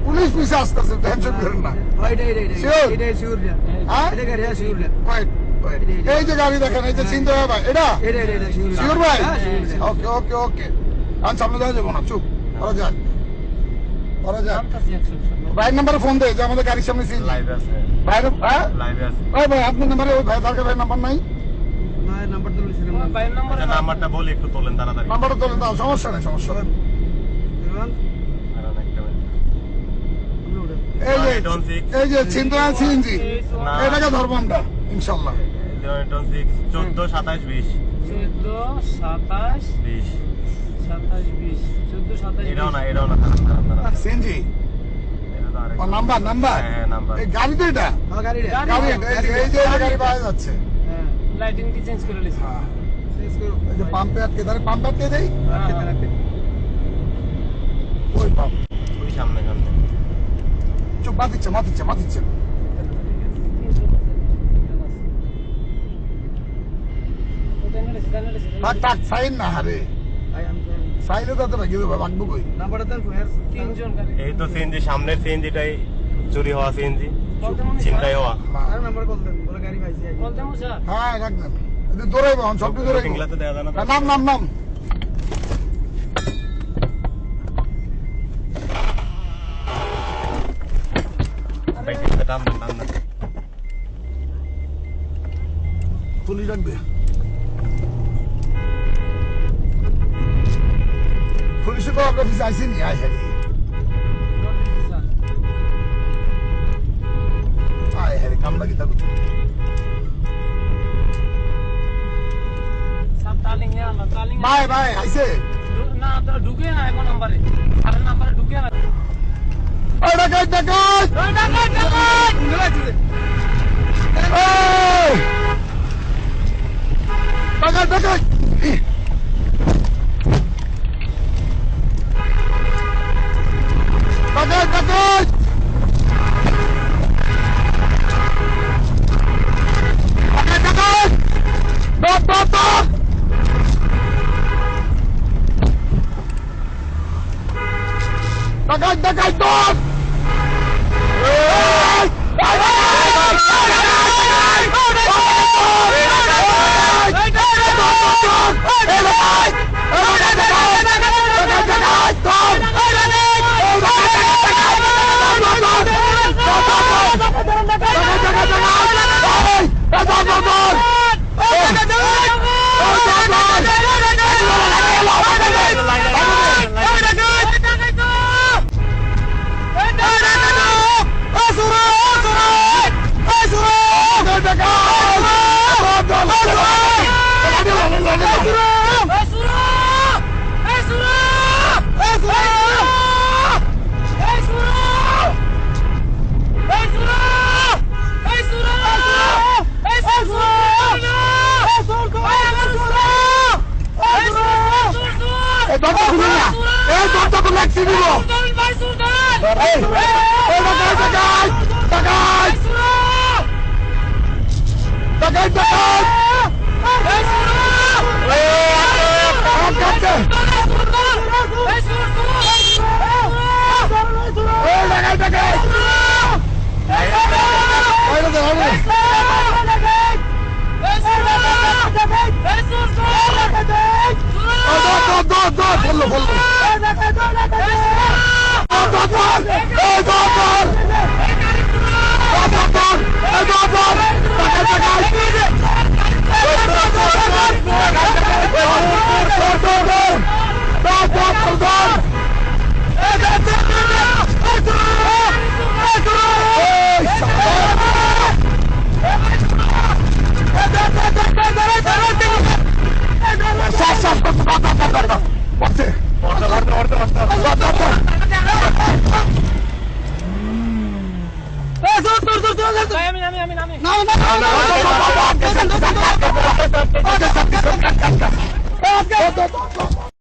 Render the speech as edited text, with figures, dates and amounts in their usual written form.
Police পিছে আসতেছে, tension করেন না। এই যে গাড়ি দেখেন, এই যে চিন্তা হবে এটা শিওর ভাই? ওকে ওকে ওকে, আমি সামনে দেওয়া যাবো না, চুপ করা যায়, করা যায়। ভাই নাম্বারে ফোন দেয় যে আমাদের গাড়ির সামনে সিন ভাই। ভাই ভাই আপনার নাম্বারে ওই ভাই দরকার, ভাই নাম্বার নাই? নাম্বারটা বলি একটু তোলেন তাড়াতাড়ি। নাম্বারটা তোলেন, দাও, সমস্যা নেই, সমস্যা নেই। এই যে চিন্তা সিএনজি, এটাকে ধরবো আমরা ইনশাল্লাহ। 14 27 20 এটাও না সিএনজি নাম্বার নাম্বার এই গাড়ি তো এটা গাড়ি, এই যে গাড়ি পাওয়া যাচ্ছে। লাইটিং কি চেঞ্জ করে লিছি, এই যে পাম্পে আটকে ধরে, পাম্পে আটকে দেই, ওই পাম্প ওই সামনে চুপ, মাতিচ্ছে মাতিচ্ছে মাতিচ্ছে। থাক থাক, সাইন না হারে, সাইলে তো ভাই রাখবো কই? এই তো সিএনজি, সামনের সিএনজিটাই চুরি হওয়া সিএনজি, চিন্তাই হওয়া। হ্যাঁ রাখবেন, দৌড়াইবো সব দৌড়াইবো। ইংলাতে দেওয়া যায় না। নাম নাম নাম পুলিশ রাখবে, পুলিশে তো আপনার পিছিয়ে আইসেনি। আয় হ্যাঁ আয় হ্যাঁ, কাম লাগি থাকুন। ভাই ভাই আইসে না ঢুকে না এখন নাম্বারে, আর নাম্বারে ঢুকে না। ডাকাত ডাকাত ডাকাত ডাকাত ডাকাত ডাকাত দোষ আমি